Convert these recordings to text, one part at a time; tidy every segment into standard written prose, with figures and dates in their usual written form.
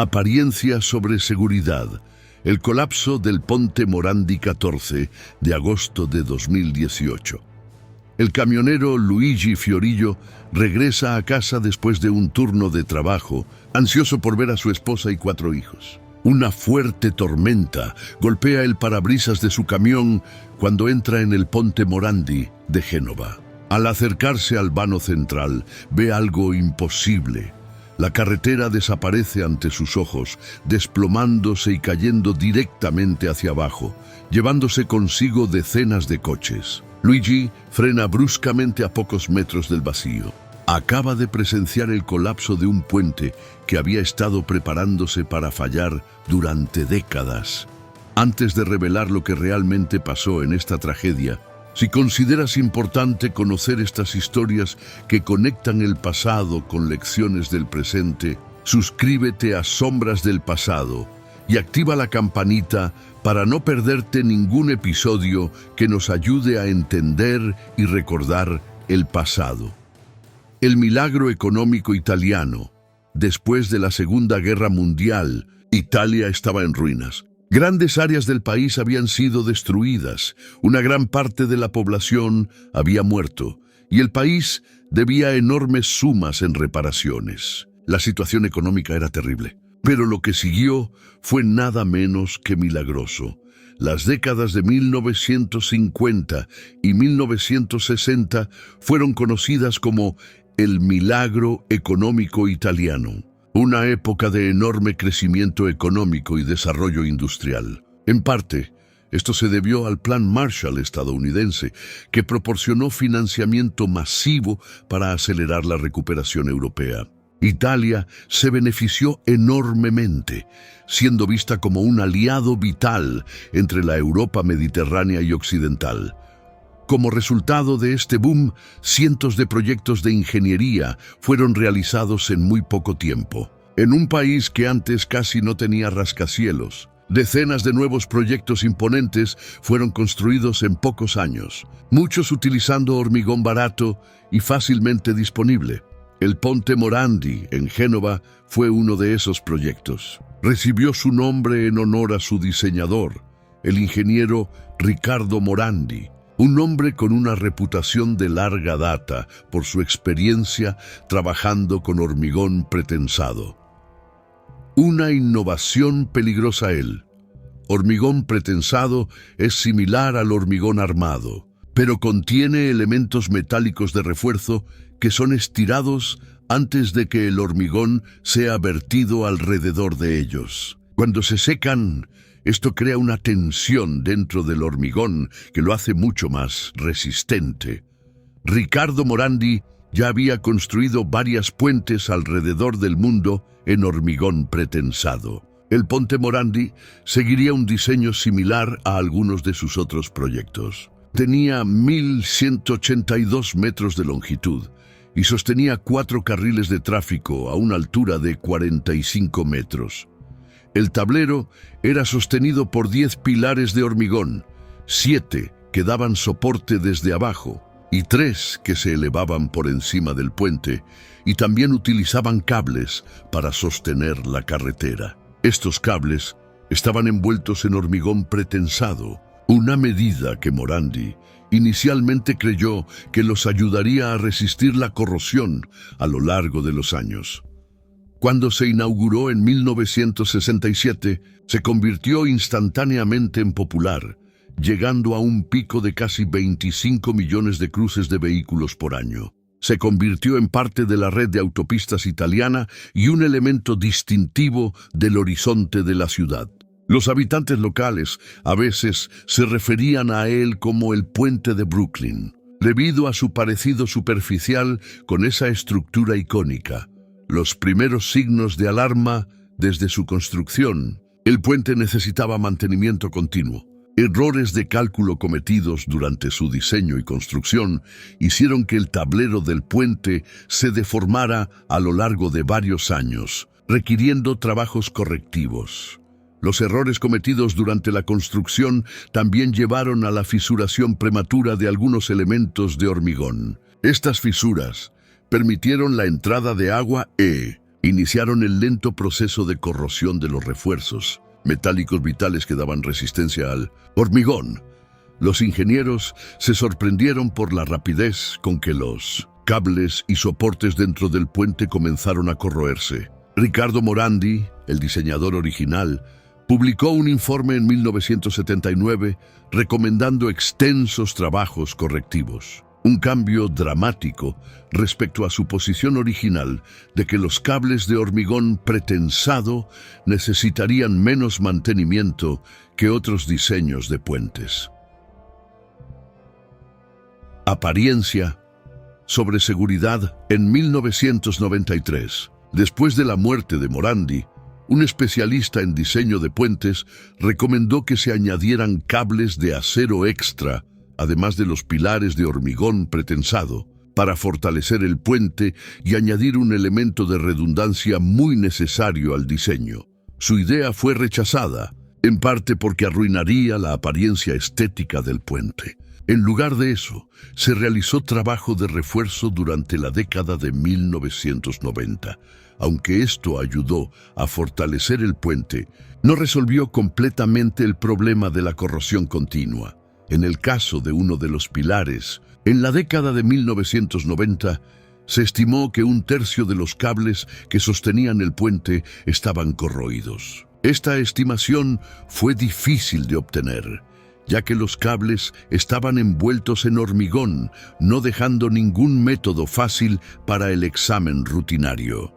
Apariencia sobre seguridad. El colapso del Ponte Morandi 14 de agosto de 2018. El camionero Luigi Fiorillo regresa a casa después de un turno de trabajo, ansioso por ver a su esposa y 4 hijos. Una fuerte tormenta golpea el parabrisas de su camión cuando entra en el Ponte Morandi de Génova. Al acercarse al vano central, ve algo imposible. La carretera desaparece ante sus ojos, desplomándose y cayendo directamente hacia abajo, llevándose consigo decenas de coches. Luigi frena bruscamente a pocos metros del vacío. Acaba de presenciar el colapso de un puente que había estado preparándose para fallar durante décadas. Antes de revelar lo que realmente pasó en esta tragedia, si consideras importante conocer estas historias que conectan el pasado con lecciones del presente, suscríbete a Sombras del Pasado y activa la campanita para no perderte ningún episodio que nos ayude a entender y recordar el pasado. El milagro económico italiano. Después de la Segunda Guerra Mundial, Italia estaba en ruinas. Grandes áreas del país habían sido destruidas, una gran parte de la población había muerto y el país debía enormes sumas en reparaciones. La situación económica era terrible, pero lo que siguió fue nada menos que milagroso. Las décadas de 1950 y 1960 fueron conocidas como el milagro económico italiano. Una época de enorme crecimiento económico y desarrollo industrial. En parte, esto se debió al Plan Marshall estadounidense, que proporcionó financiamiento masivo para acelerar la recuperación europea. Italia se benefició enormemente, siendo vista como un aliado vital entre la Europa mediterránea y occidental. Como resultado de este boom, cientos de proyectos de ingeniería fueron realizados en muy poco tiempo. En un país que antes casi no tenía rascacielos, decenas de nuevos proyectos imponentes fueron construidos en pocos años, muchos utilizando hormigón barato y fácilmente disponible. El Ponte Morandi, en Génova, fue uno de esos proyectos. Recibió su nombre en honor a su diseñador, el ingeniero Riccardo Morandi. Un hombre con una reputación de larga data por su experiencia trabajando con hormigón pretensado. Una innovación peligrosa él. Hormigón pretensado es similar al hormigón armado, pero contiene elementos metálicos de refuerzo que son estirados antes de que el hormigón sea vertido alrededor de ellos. Cuando se secan, esto crea una tensión dentro del hormigón que lo hace mucho más resistente. Riccardo Morandi ya había construido varias puentes alrededor del mundo en hormigón pretensado. El Ponte Morandi seguiría un diseño similar a algunos de sus otros proyectos. Tenía 1.182 metros de longitud y sostenía 4 carriles de tráfico a una altura de 45 metros. El tablero era sostenido por 10 pilares de hormigón, 7 que daban soporte desde abajo y 3 que se elevaban por encima del puente y también utilizaban cables para sostener la carretera. Estos cables estaban envueltos en hormigón pretensado, una medida que Morandi inicialmente creyó que los ayudaría a resistir la corrosión a lo largo de los años. Cuando se inauguró en 1967, se convirtió instantáneamente en popular, llegando a un pico de casi 25 millones de cruces de vehículos por año. Se convirtió en parte de la red de autopistas italiana y un elemento distintivo del horizonte de la ciudad. Los habitantes locales a veces se referían a él como el puente de Brooklyn, debido a su parecido superficial con esa estructura icónica. Los primeros signos de alarma desde su construcción. El puente necesitaba mantenimiento continuo. Errores de cálculo cometidos durante su diseño y construcción hicieron que el tablero del puente se deformara a lo largo de varios años, requiriendo trabajos correctivos. Los errores cometidos durante la construcción también llevaron a la fisuración prematura de algunos elementos de hormigón. Estas fisuras permitieron la entrada de agua iniciaron el lento proceso de corrosión de los refuerzos, metálicos vitales que daban resistencia al hormigón. Los ingenieros se sorprendieron por la rapidez con que los cables y soportes dentro del puente comenzaron a corroerse. Ricardo Morandi, el diseñador original, publicó un informe en 1979 recomendando extensos trabajos correctivos. Un cambio dramático respecto a su posición original de que los cables de hormigón pretensado necesitarían menos mantenimiento que otros diseños de puentes. Apariencia sobre seguridad. En 1993, después de la muerte de Morandi, un especialista en diseño de puentes recomendó que se añadieran cables de acero extra, además de los pilares de hormigón pretensado, para fortalecer el puente y añadir un elemento de redundancia muy necesario al diseño. Su idea fue rechazada, en parte porque arruinaría la apariencia estética del puente. En lugar de eso, se realizó trabajo de refuerzo durante la década de 1990. Aunque esto ayudó a fortalecer el puente, no resolvió completamente el problema de la corrosión continua. En el caso de uno de los pilares, en la década de 1990, se estimó que 1/3 de los cables que sostenían el puente estaban corroídos. Esta estimación fue difícil de obtener, ya que los cables estaban envueltos en hormigón, no dejando ningún método fácil para el examen rutinario.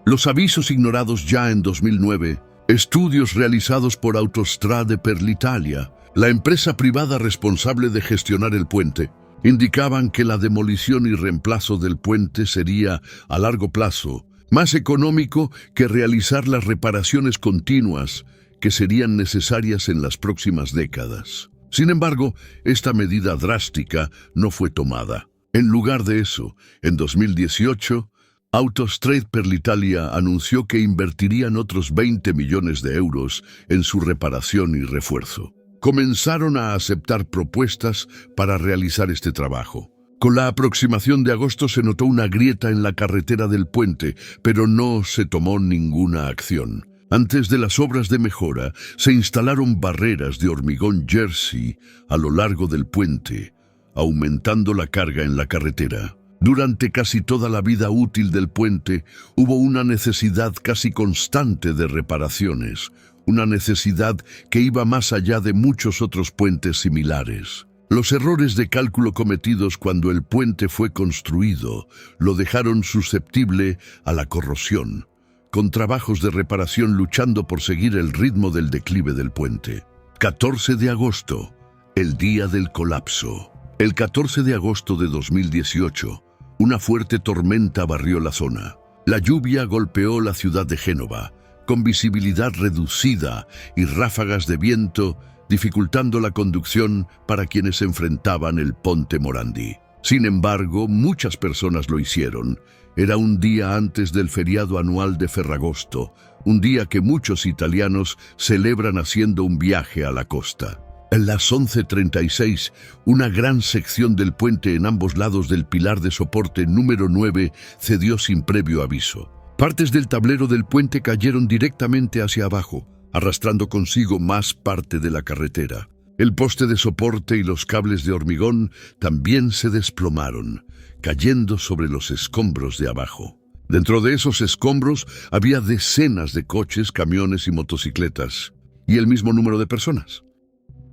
Los avisos ignorados ya en 2009, estudios realizados por Autostrade per l'Italia, la empresa privada responsable de gestionar el puente, indicaban que la demolición y reemplazo del puente sería, a largo plazo, más económico que realizar las reparaciones continuas que serían necesarias en las próximas décadas. Sin embargo, esta medida drástica no fue tomada. En lugar de eso, en 2018, Autostrade per l'Italia anunció que invertirían otros 20 millones de euros en su reparación y refuerzo. Comenzaron a aceptar propuestas para realizar este trabajo. Con la aproximación de agosto se notó una grieta en la carretera del puente, pero no se tomó ninguna acción. Antes de las obras de mejora, se instalaron barreras de hormigón jersey a lo largo del puente, aumentando la carga en la carretera. Durante casi toda la vida útil del puente, hubo una necesidad casi constante de reparaciones, una necesidad que iba más allá de muchos otros puentes similares. Los errores de cálculo cometidos cuando el puente fue construido lo dejaron susceptible a la corrosión, con trabajos de reparación luchando por seguir el ritmo del declive del puente. 14 de agosto, el día del colapso. El 14 de agosto de 2018, una fuerte tormenta barrió la zona. La lluvia golpeó la ciudad de Génova, con visibilidad reducida y ráfagas de viento, dificultando la conducción para quienes enfrentaban el Ponte Morandi. Sin embargo, muchas personas lo hicieron. Era un día antes del feriado anual de Ferragosto, un día que muchos italianos celebran haciendo un viaje a la costa. A las 11:36, una gran sección del puente en ambos lados del pilar de soporte número 9 cedió sin previo aviso. Partes del tablero del puente cayeron directamente hacia abajo, arrastrando consigo más parte de la carretera. El poste de soporte y los cables de hormigón también se desplomaron, cayendo sobre los escombros de abajo. Dentro de esos escombros había decenas de coches, camiones y motocicletas, y el mismo número de personas.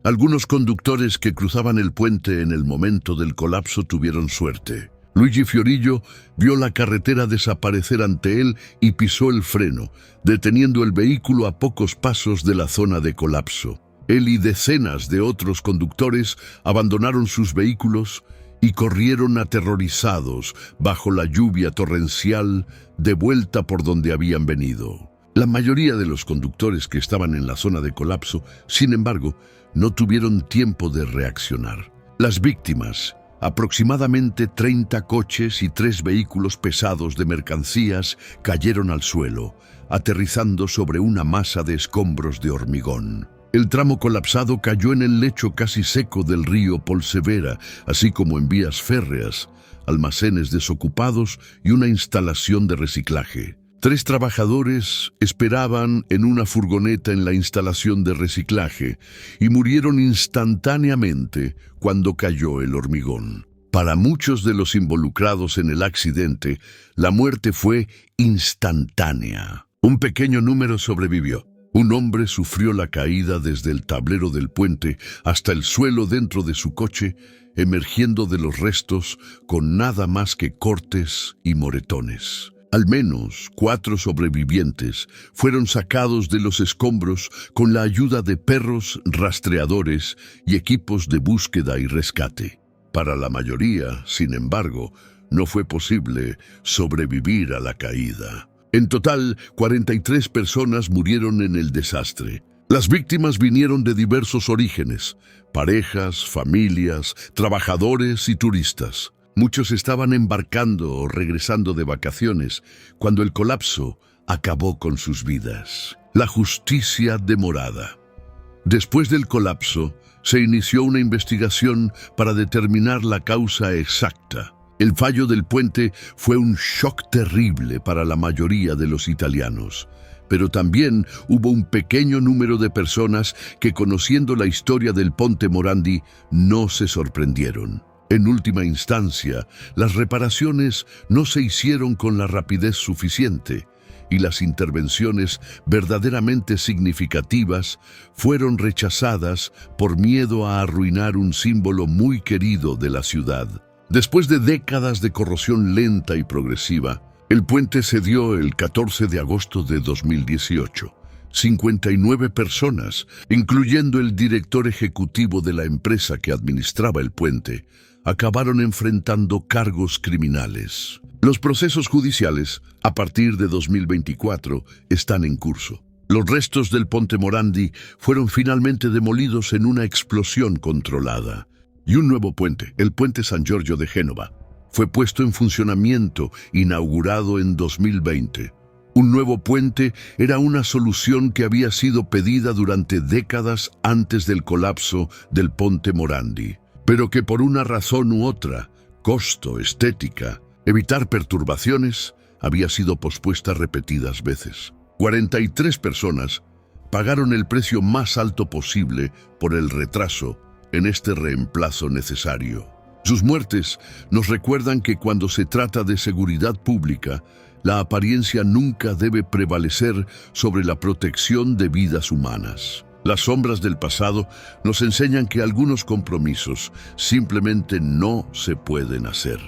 Algunos conductores que cruzaban el puente en el momento del colapso tuvieron suerte. Luigi Fiorillo vio la carretera desaparecer ante él y pisó el freno, deteniendo el vehículo a pocos pasos de la zona de colapso. Él y decenas de otros conductores abandonaron sus vehículos y corrieron aterrorizados bajo la lluvia torrencial de vuelta por donde habían venido. La mayoría de los conductores que estaban en la zona de colapso, sin embargo, no tuvieron tiempo de reaccionar. Las víctimas, aproximadamente 30 coches y 3 vehículos pesados de mercancías, cayeron al suelo, aterrizando sobre una masa de escombros de hormigón. El tramo colapsado cayó en el lecho casi seco del río Polsevera, así como en vías férreas, almacenes desocupados y una instalación de reciclaje. 3 trabajadores esperaban en una furgoneta en la instalación de reciclaje y murieron instantáneamente cuando cayó el hormigón. Para muchos de los involucrados en el accidente, la muerte fue instantánea. Un pequeño número sobrevivió. Un hombre sufrió la caída desde el tablero del puente hasta el suelo dentro de su coche, emergiendo de los restos con nada más que cortes y moretones. Al menos 4 sobrevivientes fueron sacados de los escombros con la ayuda de perros rastreadores y equipos de búsqueda y rescate. Para la mayoría, sin embargo, no fue posible sobrevivir a la caída. En total, 43 personas murieron en el desastre. Las víctimas vinieron de diversos orígenes: parejas, familias, trabajadores y turistas. Muchos estaban embarcando o regresando de vacaciones cuando el colapso acabó con sus vidas. La justicia demorada. Después del colapso, se inició una investigación para determinar la causa exacta. El fallo del puente fue un shock terrible para la mayoría de los italianos, pero también hubo un pequeño número de personas que, conociendo la historia del Ponte Morandi, no se sorprendieron. En última instancia, las reparaciones no se hicieron con la rapidez suficiente y las intervenciones verdaderamente significativas fueron rechazadas por miedo a arruinar un símbolo muy querido de la ciudad. Después de décadas de corrosión lenta y progresiva, el puente cedió el 14 de agosto de 2018. 59 personas, incluyendo el director ejecutivo de la empresa que administraba el puente, acabaron enfrentando cargos criminales. Los procesos judiciales, a partir de 2024, están en curso. Los restos del Ponte Morandi fueron finalmente demolidos en una explosión controlada. Y un nuevo puente, el Puente San Giorgio de Génova, fue puesto en funcionamiento, inaugurado en 2020. Un nuevo puente era una solución que había sido pedida durante décadas antes del colapso del Ponte Morandi, pero que por una razón u otra, costo, estética, evitar perturbaciones, había sido pospuesta repetidas veces. 43 personas pagaron el precio más alto posible por el retraso en este reemplazo necesario. Sus muertes nos recuerdan que cuando se trata de seguridad pública, la apariencia nunca debe prevalecer sobre la protección de vidas humanas. Las sombras del pasado nos enseñan que algunos compromisos simplemente no se pueden hacer.